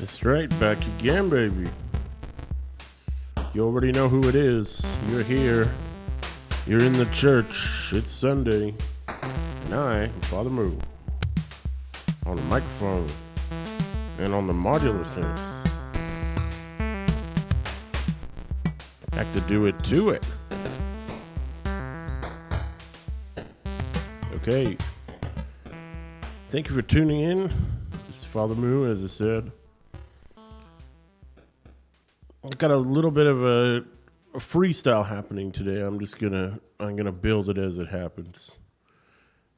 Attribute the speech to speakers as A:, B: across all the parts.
A: That's right, back again, baby. You already know who it is. You're here. You're in the church. It's Sunday. And I am Father Moo. On the microphone. And on the modular synth. Have to do it to it. Okay. Thank you for tuning in. It's Father Moo, as I said. I've got a little bit of a freestyle happening today. I'm gonna build it as it happens.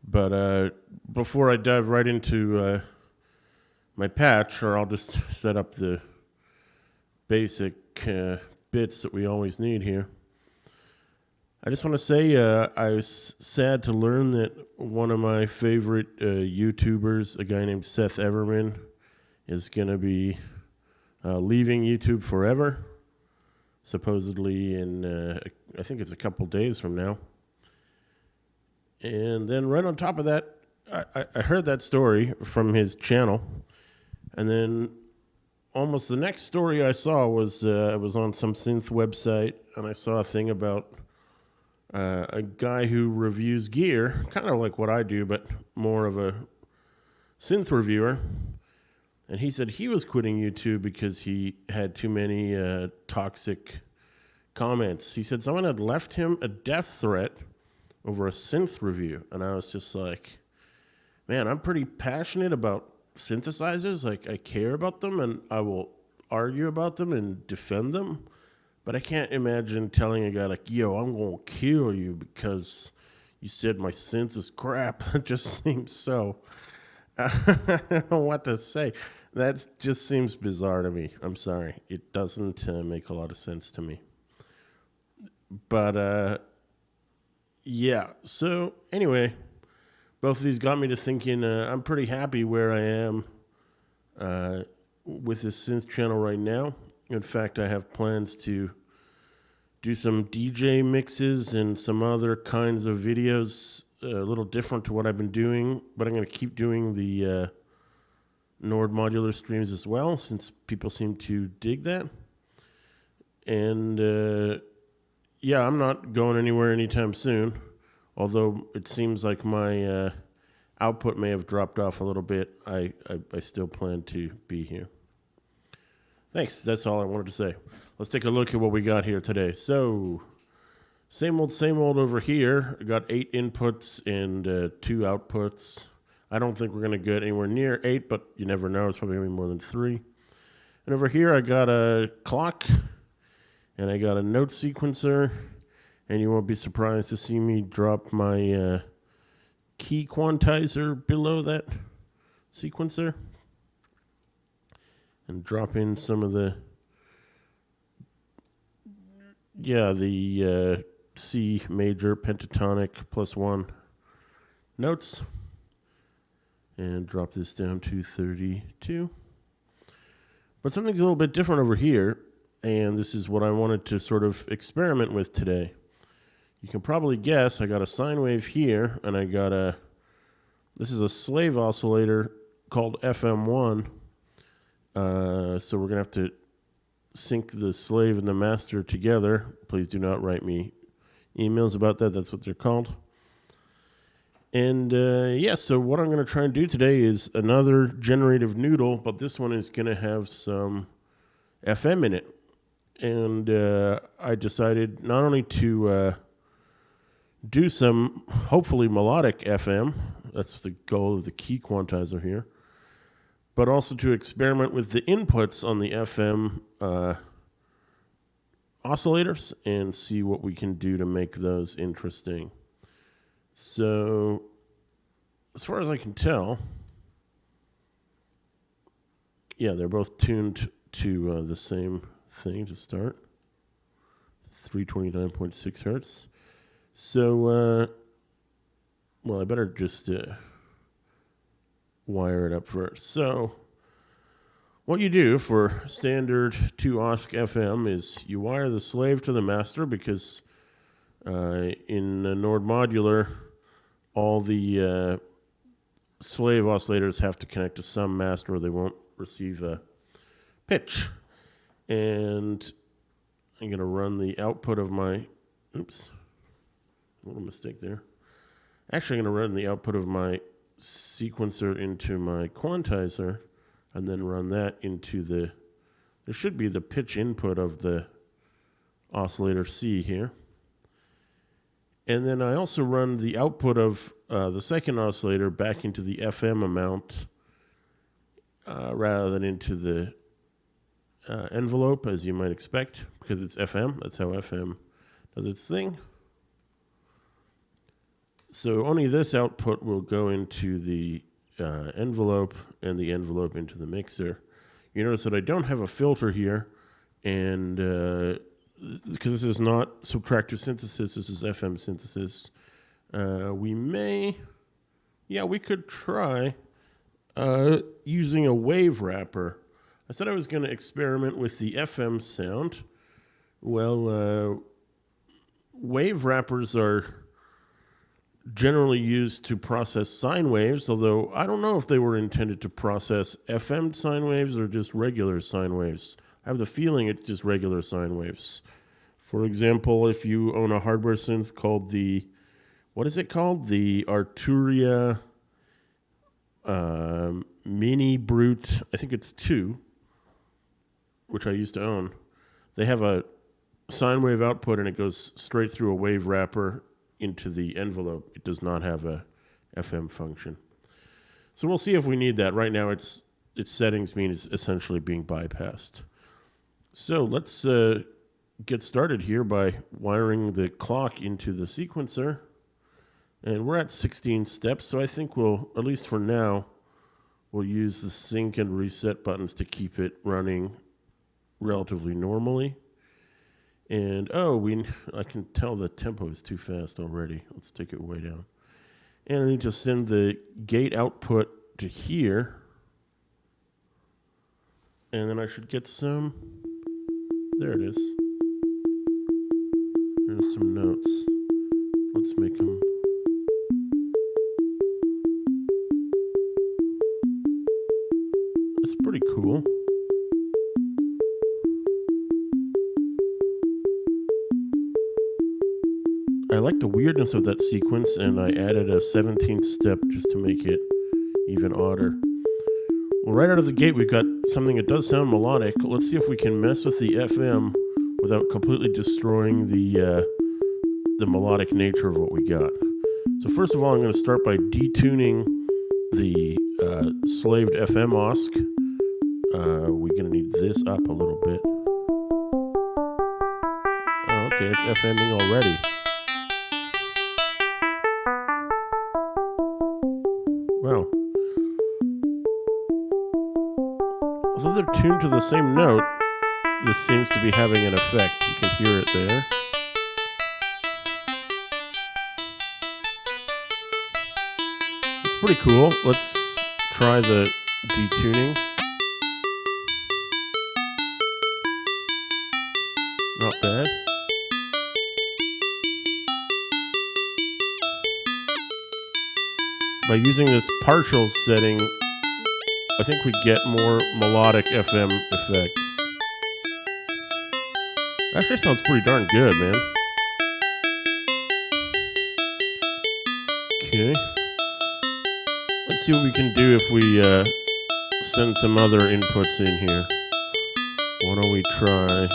A: But before I dive right into my patch, or I'll just set up the basic bits that we always need here. I just want to say I was sad to learn that one of my favorite YouTubers, a guy named Seth Everman, is going to be leaving YouTube forever, supposedly in, I think it's a couple days from now. And then right on top of that, I heard that story from his channel, and then almost the next story I saw was I was on some synth website, and I saw a thing about a guy who reviews gear, kind of like what I do, but more of a synth reviewer. And he said he was quitting YouTube because he had too many toxic comments. He said someone had left him a death threat over a synth review. And I was just like, man, I'm pretty passionate about synthesizers. Like, I care about them and I will argue about them and defend them. But I can't imagine telling a guy like, yo, I'm going to kill you because you said my synth is crap. It just seems so... I don't know what to say. That just seems bizarre to me. I'm sorry. It doesn't make a lot of sense to me. But, yeah. So, anyway, both of these got me to thinking I'm pretty happy where I am with this synth channel right now. In fact, I have plans to do some DJ mixes and some other kinds of videos a little different to what I've been doing, but I'm going to keep doing the Nord modular streams as well, since people seem to dig that. And yeah, I'm not going anywhere anytime soon, although it seems like my output may have dropped off a little bit. I still plan to be here. Thanks. That's all I wanted to say. Let's take a look at what we got here today. So, same old over here. I got 8 inputs and 2 outputs. I don't think we're going to get anywhere near 8, but you never know. It's probably going to be more than 3. And over here, I got a clock, and I got a note sequencer, and you won't be surprised to see me drop my key quantizer below that sequencer, and drop in some of the C major pentatonic +1 notes, and drop this down to 32. But something's a little bit different over here, and this is what I wanted to sort of experiment with today. You can probably guess I got a sine wave here, and I got this is a slave oscillator called FM1. So we're going to have to sync the slave and the master together. Please do not write me emails about that. That's what they're called. And yeah, so what I'm going to try and do today is another generative noodle, but this one is going to have some FM in it. And I decided not only to do some, hopefully, melodic FM. That's the goal of the key quantizer here. But also to experiment with the inputs on the FM oscillators and see what we can do to make those interesting. So, as far as I can tell, yeah, they're both tuned to the same thing to start, 329.6 hertz. So, well, I better just wire it up first. So, what you do for standard 2-OSC FM is you wire the slave to the master, because in Nord modular, all the slave oscillators have to connect to some master or they won't receive a pitch. And I'm going to run the output of my, oops, a little mistake there. Actually, I'm going to run the output of my sequencer into my quantizer and then run that into there should be the pitch input of the oscillator C here. And then I also run the output of the second oscillator back into the FM amount rather than into the envelope, as you might expect, because it's FM. That's how FM does its thing. So only this output will go into the envelope and the envelope into the mixer. You notice that I don't have a filter here, and because this is not subtractive synthesis, this is FM synthesis. We could try using a wave wrapper. I said I was going to experiment with the FM sound. Well, wave wrappers are generally used to process sine waves, although I don't know if they were intended to process FM sine waves or just regular sine waves. I have the feeling it's just regular sine waves. For example, if you own a hardware synth called the Arturia Mini Brute, I think it's 2, which I used to own. They have a sine wave output and it goes straight through a wave wrapper into the envelope. It does not have a FM function. So we'll see if we need that. Right now its settings mean it's essentially being bypassed. So let's get started here by wiring the clock into the sequencer. And we're at 16 steps, so I think we'll, at least for now, we'll use the sync and reset buttons to keep it running relatively normally. And I can tell the tempo is too fast already. Let's take it way down. And I need to send the gate output to here. And then I should get some, there it is. There's some notes. Let's make them. It's pretty cool. I like the weirdness of that sequence, and I added a 17th step just to make it even odder. Well, right out of the gate, we've got something that does sound melodic. Let's see if we can mess with the FM without completely destroying the melodic nature of what we got. So first of all, I'm going to start by detuning the slaved FM OSC. We're going to need this up a little bit. Oh, okay, it's FMing already. Wow. Although they're tuned to the same note, this seems to be having an effect. You can hear it there. It's pretty cool. Let's try the detuning. Not bad. By using this partial setting, I think we get more melodic FM effects. Actually sounds pretty darn good, man. Okay. Let's see what we can do if we send some other inputs in here. Why don't we try...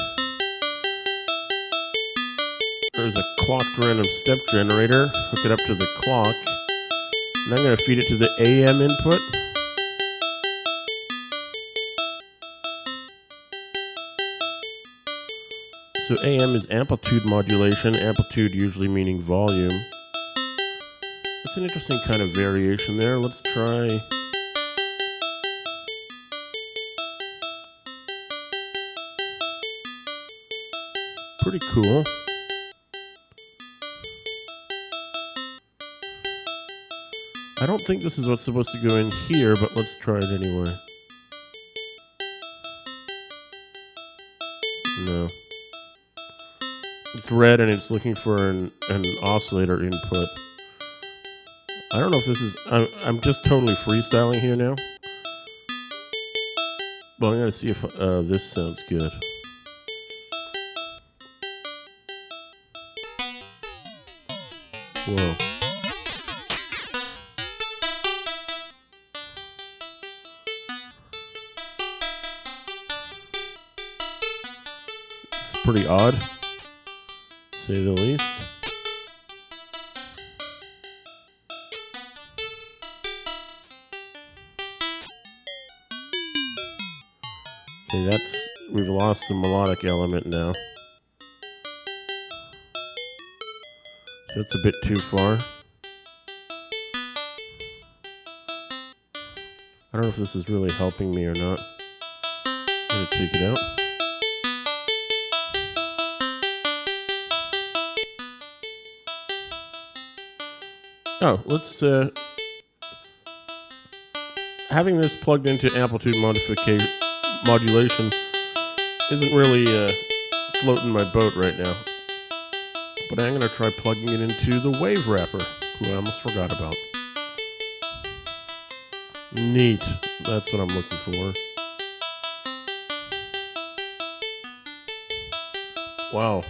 A: There's a clocked random step generator. Hook it up to the clock. And I'm going to feed it to the AM input. So AM is amplitude modulation, amplitude usually meaning volume. It's an interesting kind of variation there. Let's try... Pretty cool. I don't think this is what's supposed to go in here, but let's try it anyway. No. It's red and it's looking for an oscillator input. I don't know if this is... I'm just totally freestyling here now. Well, I gotta see if this sounds good. Whoa. It's pretty odd, to say the least. Okay, we've lost the melodic element now. That's a bit too far. I don't know if this is really helping me or not. I'm gonna take it out. Oh, let's having this plugged into amplitude modulation isn't really floating my boat right now. But I'm going to try plugging it into the wave wrapper, who I almost forgot about. Neat. That's what I'm looking for. Wow.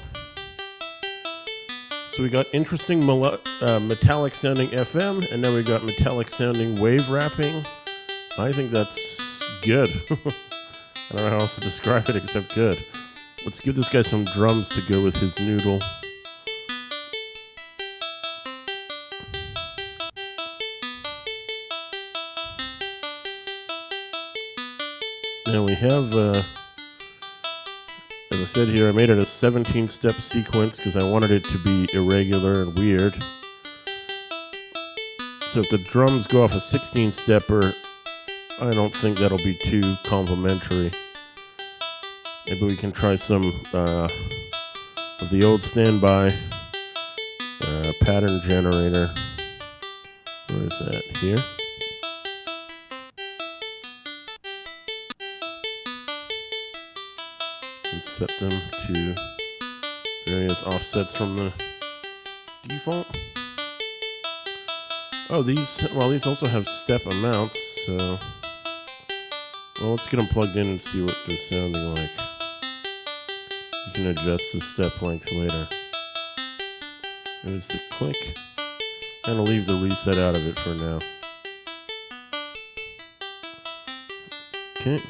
A: So we got interesting metallic sounding FM, and now we got metallic sounding wave wrapping. I think that's good. I don't know how else to describe it except good. Let's give this guy some drums to go with his noodle. Now we have, as I said here, I made it a 17-step sequence because I wanted it to be irregular and weird. So if the drums go off a 16-stepper, I don't think that'll be too complimentary. Maybe we can try some of the old standby pattern generator. Where is that? Here? And set them to various offsets from the default. Oh, these also have step amounts, so well, let's get them plugged in and see what they're sounding like. You can adjust the step length later. There's the click. I'm gonna leave the reset out of it for now. Okay.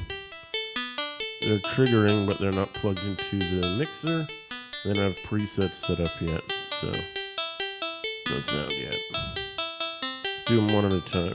A: They're triggering, but they're not plugged into the mixer. They don't have presets set up yet, so no sound yet. Let's do them one at a time.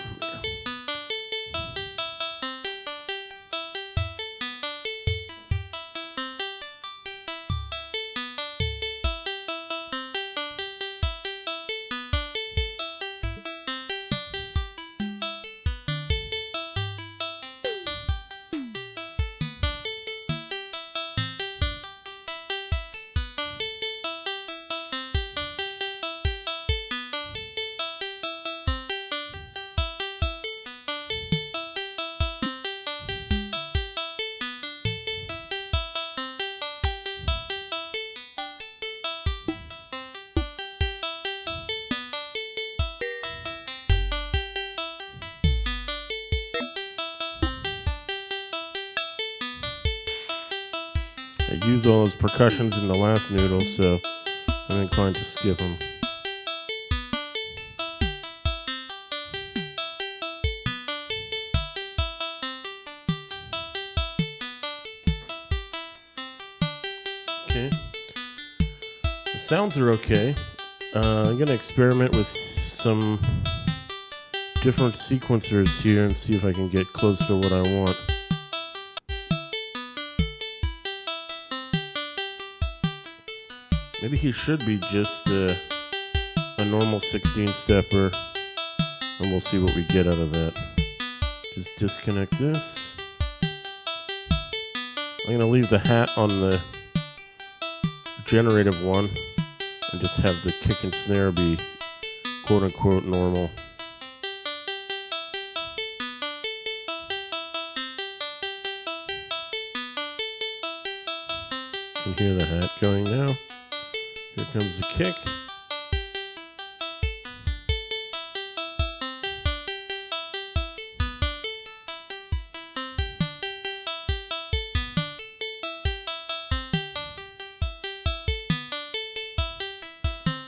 A: I used all those percussions in the last noodle, so I'm inclined to skip them. Okay. The sounds are okay. I'm going to experiment with some different sequencers here and see if I can get close to what I want. Maybe he should be just a normal 16-stepper, and we'll see what we get out of that. Just disconnect this. I'm going to leave the hat on the generative one and just have the kick and snare be quote-unquote normal. You can hear the hat going now. Here comes the kick.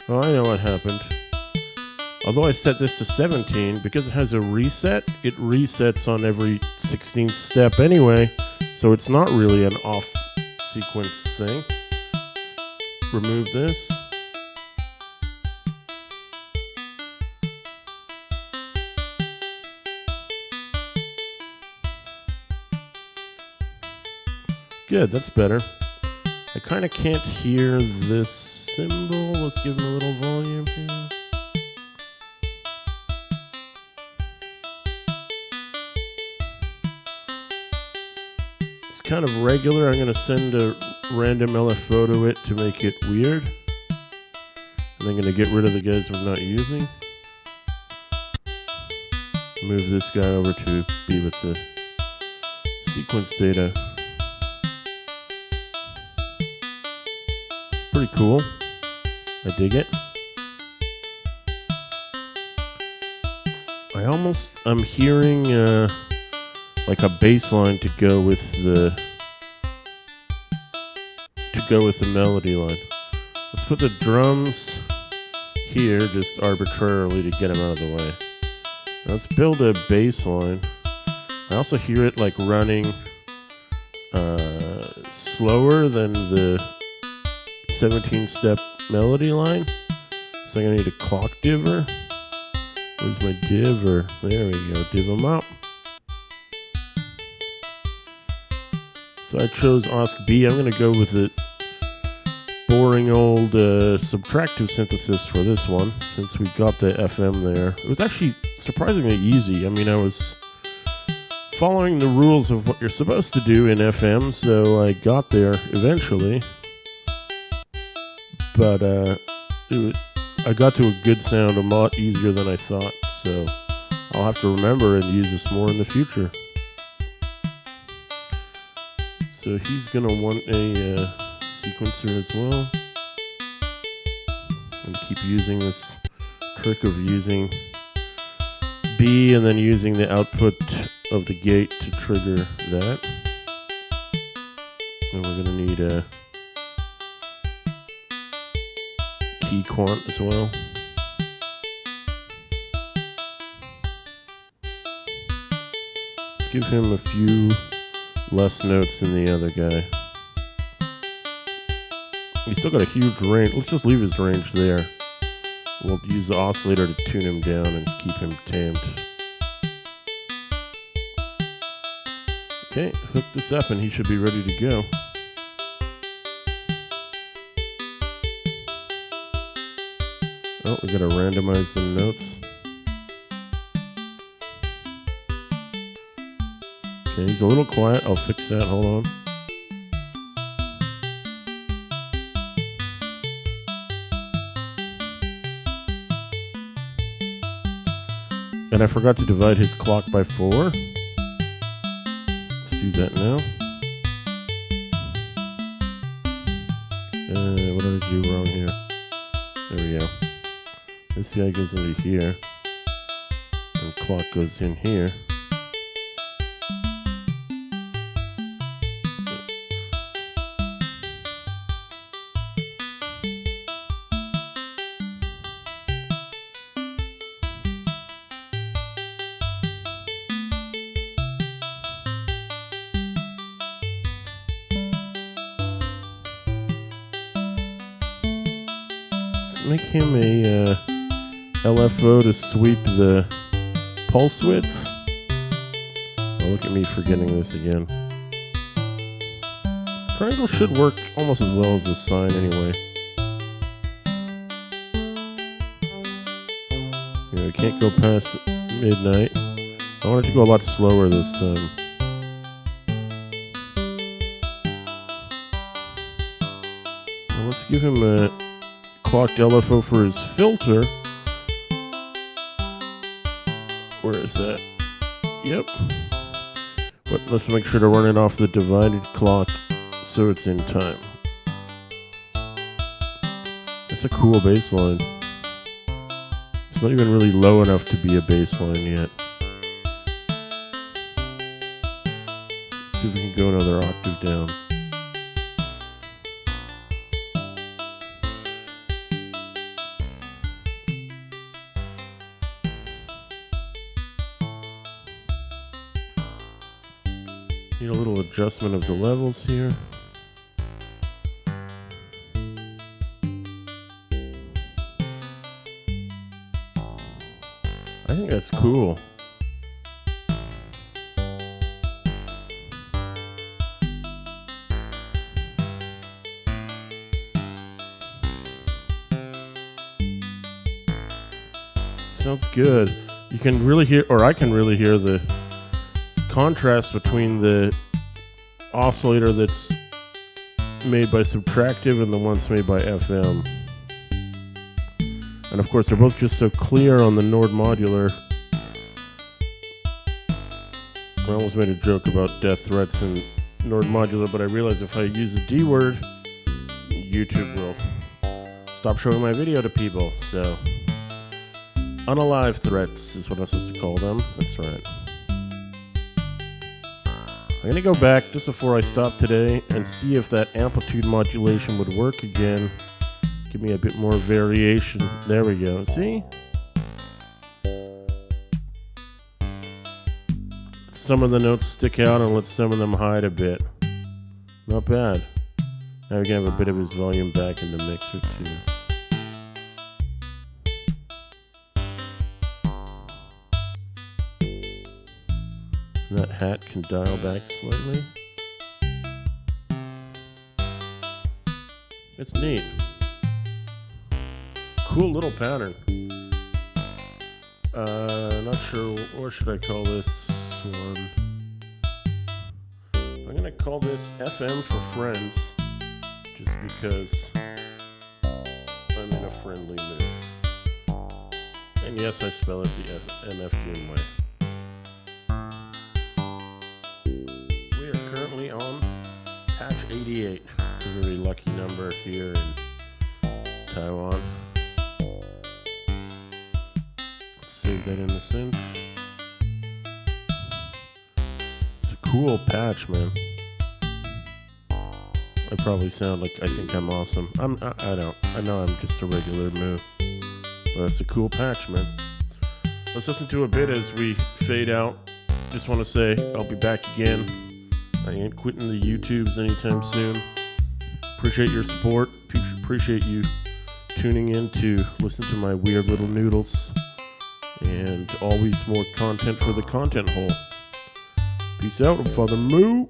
A: Oh, I know what happened. Although I set this to 17, because it has a reset, it resets on every 16th step anyway, so it's not really an off sequence thing. Remove this. Good, that's better. I kind of can't hear this cymbal. Let's give him a little volume here. It's kind of regular. I'm going to send a random LFO to it to make it weird. And I'm going to get rid of the guys we're not using. Move this guy over to be with the sequence data. Pretty cool. I dig it. I'm hearing like a bass line to go with the melody line. Let's put the drums here just arbitrarily to get them out of the way. Now let's build a bass line. I also hear it like running slower than the 17-step melody line. So I'm gonna need a clock diver. Where's my diver? There we go, div them up. So I chose Ask B. I'm gonna go with the boring old subtractive synthesis for this one, since we got the FM there. It was actually surprisingly easy. I mean, I was following the rules of what you're supposed to do in FM, so I got there eventually. But I got to a good sound a lot easier than I thought, so I'll have to remember and use this more in the future. So he's going to want a sequencer as well. I'm going to keep using this trick of using B and then using the output of the gate to trigger that. And we're going to need a key quant as well. Let's give him a few less notes than the other guy. He's still got a huge range. Let's just leave his range there. We'll use the oscillator to tune him down and keep him tamed. Okay, hook this up and he should be ready to go. Oh, we gotta randomize the notes. Okay, he's a little quiet. I'll fix that. Hold on. And I forgot to divide his clock by 4. Let's do that now. What did I do wrong here? There we go. This guy goes into here, and clock goes in here. Let's make him a LFO to sweep the pulse width. Oh, look at me forgetting this again. Triangle should work almost as well as the sine anyway. Yeah, we can't go past midnight. I want it to go a lot slower this time. Well, let's give him a clocked LFO for his filter. Where is that? Yep. But let's make sure to run it off the divided clock so it's in time. That's a cool bass line. It's not even really low enough to be a bass line yet. Let's see if we can go another octave down. Need a little adjustment of the levels here. I think that's cool. Sounds good. You can really hear, or I can really hear the contrast between the oscillator that's made by subtractive and the ones made by FM. And of course, they're both just so clear on the Nord Modular. I almost made a joke about death threats in Nord Modular, but I realized if I use a D word, YouTube will stop showing my video to people. So, unalive threats is what I'm supposed to call them. That's right. I'm going to go back just before I stop today and see if that amplitude modulation would work again. Give me a bit more variation. There we go. See? Some of the notes stick out and let some of them hide a bit. Not bad. Now we can have a bit of his volume back in the mixer too. That hat can dial back slightly. It's neat. Cool little pattern. Not sure, what should I call this one? I'm gonna call this FM for friends, just because I'm in a friendly mood. And yes, I spell it the MFDN way. Currently on patch 88. It's a very lucky number here in Taiwan. Let's save that in the synth. It's a cool patch, man. I probably sound like I think I'm awesome. I don't. I know I'm just a regular moo. But it's a cool patch, man. Let's listen to a bit as we fade out. Just want to say I'll be back again. I ain't quitting the YouTubes anytime soon. Appreciate your support. Appreciate you tuning in to listen to my weird little noodles. And always more content for the content hole. Peace out, Father Moo.